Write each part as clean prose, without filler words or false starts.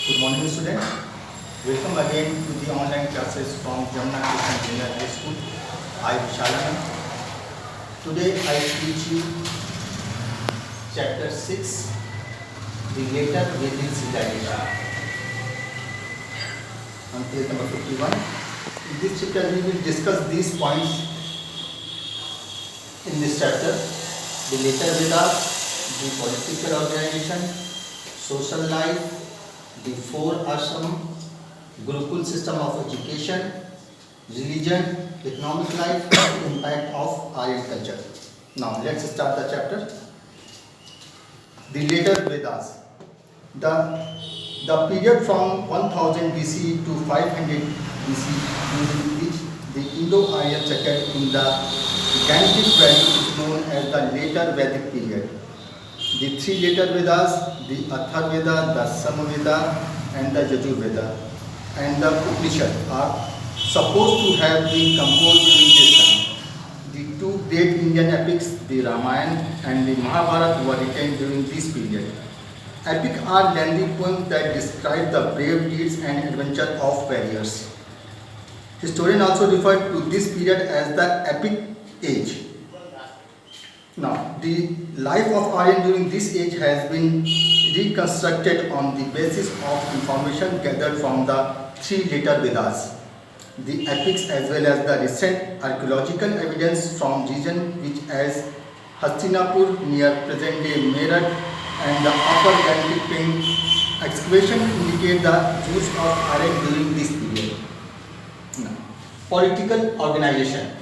Good morning, students. Welcome again to the online classes from Jamuna Christian Junior High School. I am Vishalan. Today I teach you chapter 6, the later Vedic civilization. On page number 51. In this chapter we will discuss these points in this chapter. The later Vedas, the political organization, social life, the four ashram, Gurukul system of education, religion, economic life, and impact of Aryan culture. Now let's start the chapter. The later Vedas. The period from 1000 BC to 500 BC during which the Indo-Aryan settled in the Ganges Valley is known as the later Vedic period. The three later Vedas, the Atharvaveda, the Samaveda, and the Yajurveda, and the Upanishad are supposed to have been composed during this time. The two great Indian epics, the Ramayana and the Mahabharata, were written during this period. Epics are lengthy poems that describe the brave deeds and adventure of warriors. Historians also refer to this period as the epic age. Now, the life of Aryan during this age has been reconstructed on the basis of information gathered from the three later Vedas, the epics, as well as the recent archaeological evidence from region which as Hastinapur near present-day Meerut and the upper Ganges plain. Excavation indicate the use of Aryan during this period. Now, political organization.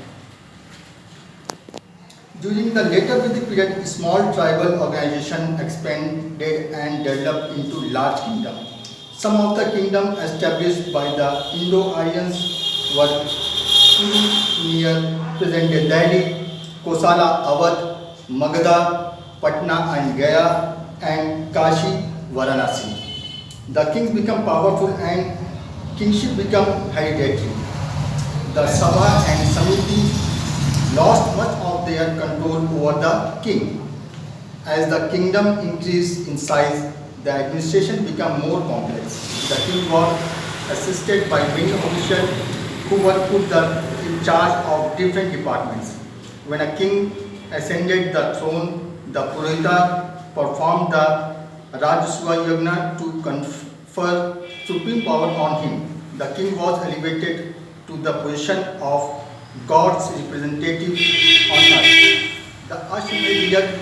During the later Vedic period, small tribal organizations expanded and developed into large kingdoms. Some of the kingdoms established by the Indo-Aryans were near present-day Delhi, Kosala, Awadh, Magadha, Patna and Gaya, and Kashi, Varanasi. The kings become powerful and kingship become hereditary. The Sabha and Samiti lost much of their control over the king. As the kingdom increased in size, the administration became more complex. The king was assisted by many officials who were put in charge of different departments. When a king ascended the throne, the Purita performed the Rajasuya Yagna to confer supreme power on him. The king was elevated to the position of God's representative on earth. The Ashwamedh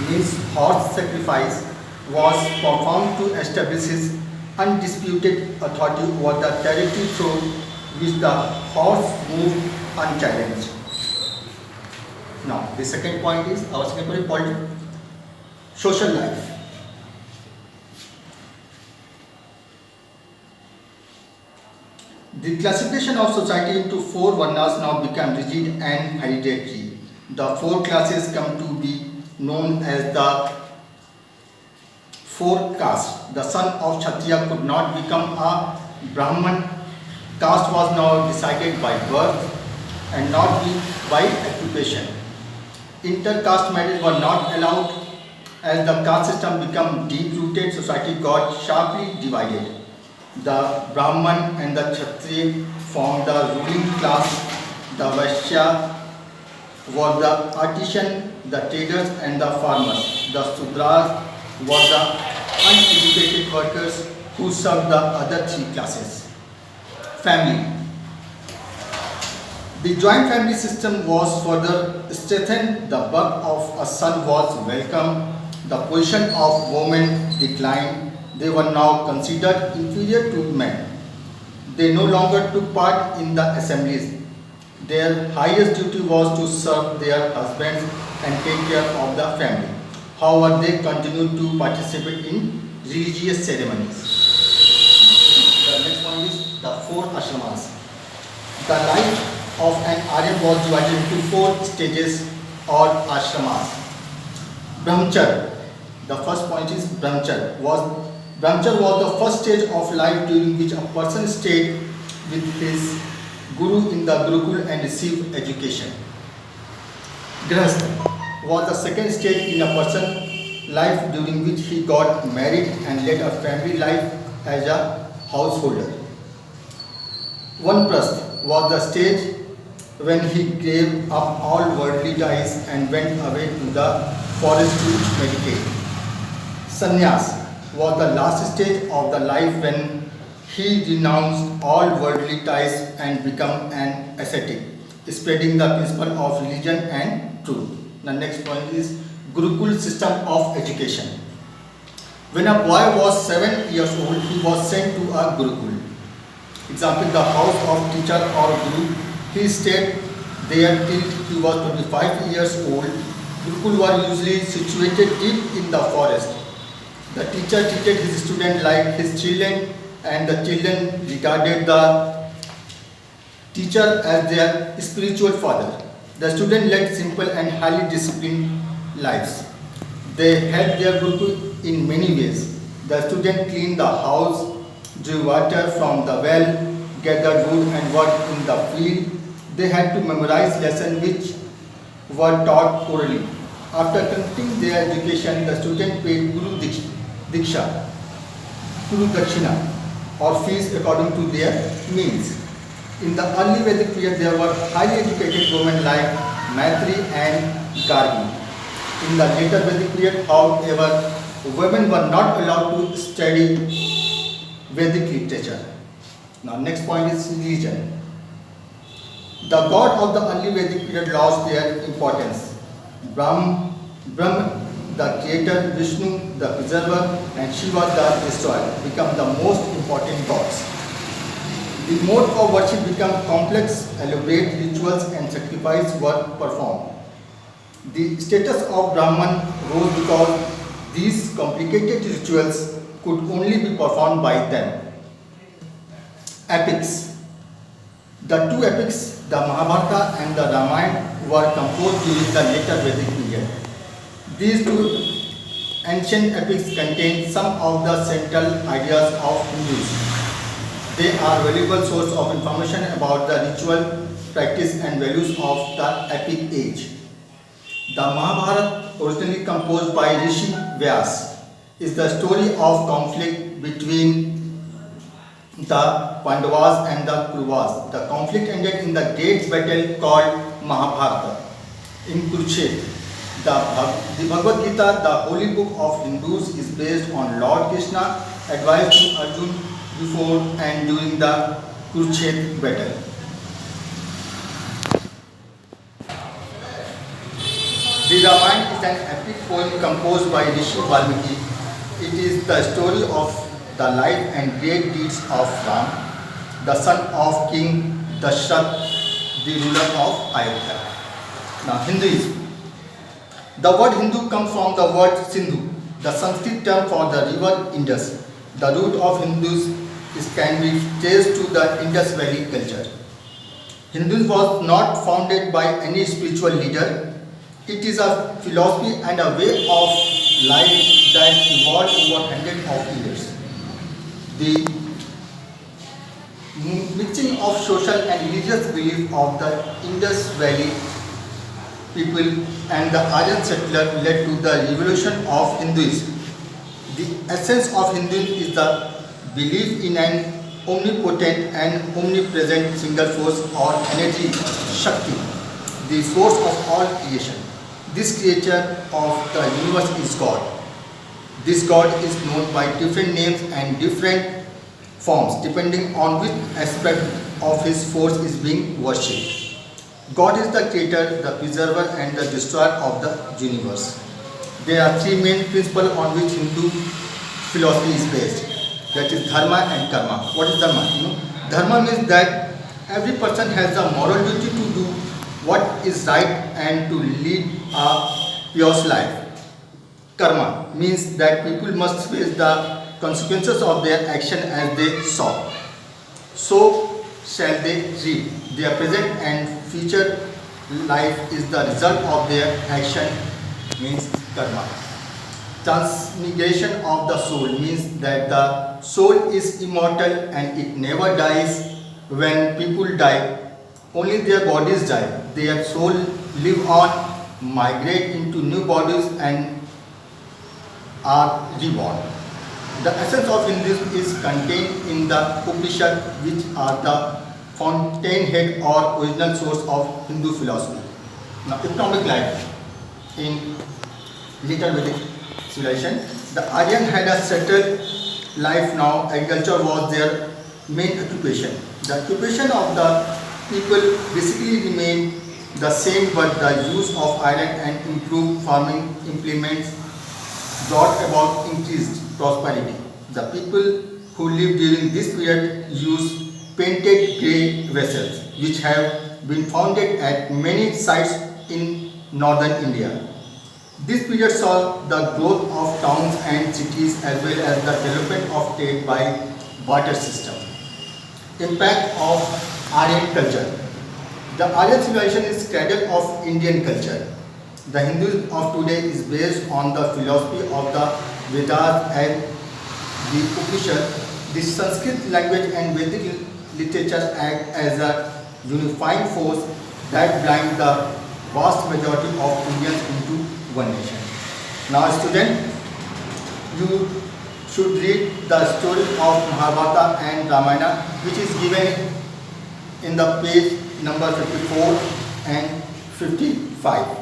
means horse sacrifice was performed to establish his undisputed authority over the territory through which the horse moved unchallenged. Now, the second point is our second point, social life. The classification of society into four varnas now become rigid and hereditary. The four classes come to be known as the four castes. The son of Kshatriya could not become a Brahman. Caste was now decided by birth and not by occupation. Inter-caste marriages were not allowed. As the caste system became deep-rooted, society got sharply divided. The Brahman and the Kshatriya formed the ruling class. The Vaishya were the artisan, the traders and the farmers. The Sudras were the uneducated workers who served the other three classes. Family. The joint family system was further strengthened. The birth of a son was welcome. The position of women declined. They were now considered inferior to men. They no longer took part in the assemblies. Their highest duty was to serve their husbands and take care of the family. However, they continued to participate in religious ceremonies. The next one is the four ashramas. The life of an Aryan was divided into four stages or ashramas. Brahmacharya. The first point is Brahmacharya was the first stage of life during which a person stayed with his guru in the Gurukul and received education. Grihastha was the second stage in a person's life during which he got married and led a family life as a householder. Vanprasth was the stage when he gave up all worldly ties and went away to the forest to meditate. Sannyas was the last stage of the life when he renounced all worldly ties and became an ascetic, spreading the principle of religion and truth. The next point is Gurukul system of education. When a boy was 7 years old, he was sent to a Gurukul. Example, the house of teacher or guru. He stayed there till he was 25 years old. Gurukul were usually situated deep in the forest. The teacher treated his students like his children, and the children regarded the teacher as their spiritual father. The students led simple and highly disciplined lives. They helped their Gurukul in many ways. The students cleaned the house, drew water from the well, gathered wood and worked in the field. They had to memorize lessons which were taught orally. After completing their education, the student paid Guru Diksha, Guru Dakshina, or fees according to their means. In the early Vedic period, there were highly educated women like Maitri and Gargi. In the later Vedic period, however, women were not allowed to study Vedic literature. Now, next point is religion. The god of the early Vedic period lost their importance. Brahma, the creator, Vishnu, the preserver, and Shiva, the destroyer, become the most important gods. The mode of worship became complex, elaborate rituals and sacrifices were performed. The status of Brahman rose because these complicated rituals could only be performed by them. Epics. The two epics, the Mahabharata and the Ramayana, were composed during the later Vedic period. These two ancient epics contain some of the central ideas of Hinduism. They are a valuable source of information about the ritual, practice and values of the epic age. The Mahabharata, originally composed by Rishi Vyas, is the story of conflict between the Pandavas and the Kauravas. The conflict ended in the great battle called Mahabharata. In Kurukshetra, the Bhagavad Gita, the holy book of Hindus, is based on Lord Krishna advice to Arjuna before and during the Kurukshetra battle. The Ramayana is an epic poem composed by Rishi Valmiki. It is the story of the life and great deeds of Ram, the son of King Dashrath, the ruler of Ayodhya. Now, Hinduism. The word Hindu comes from the word Sindhu, the Sanskrit term for the river Indus. The root of Hindus can be traced to the Indus Valley culture. Hinduism was not founded by any spiritual leader. It is a philosophy and a way of life that evolved over hundreds of years. The mixing of social and religious belief of the Indus Valley people and the Aryan settler led to the evolution of Hinduism. The essence of Hinduism is the belief in an omnipotent and omnipresent single force or energy, Shakti, the source of all creation. This creator of the universe is God. This God is known by different names and different forms depending on which aspect of his force is being worshipped. God is the creator, the preserver and the destroyer of the universe. There are three main principles on which Hindu philosophy is based. That is Dharma and Karma. What is Dharma? Dharma means that every person has the moral duty to do what is right and to lead a pious life. Karma means that people must face the consequences of their action as they sow. So shall they reap. Their present and future life is the result of their action, means karma. Transmigration of the soul means that the soul is immortal and it never dies. When people die, only their bodies die. Their soul live on, migrate into new bodies and are reborn. The essence of Hinduism is contained in the Upanishad, which are the fountainhead or original source of Hindu philosophy. Now, economic life in later Vedic civilization, the Aryan had a settled life. Now, agriculture was their main occupation. The occupation of the people basically remained the same, but the use of iron and improved farming implements brought about increased prosperity. The people who lived during this period used painted clay vessels, which have been found at many sites in northern India. This period saw the growth of towns and cities as well as the development of trade by barter system. Impact of Aryan culture. The Aryan civilization is cradle of Indian culture. The Hinduism of today is based on the philosophy of the Vedas and the Upanishad. The Sanskrit language and Vedic literature act as a unifying force that binds the vast majority of Indians into one nation. Now, student, you should read the story of Mahabharata and Ramayana, which is given in the page number 54 and 55.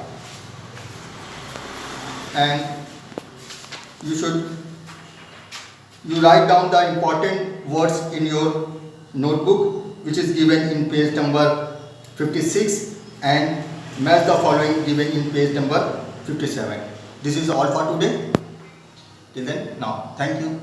And you write down the important words in your notebook, which is given in page number 56, and match the following given in page number 57. This is all for today. Till then, now, thank you.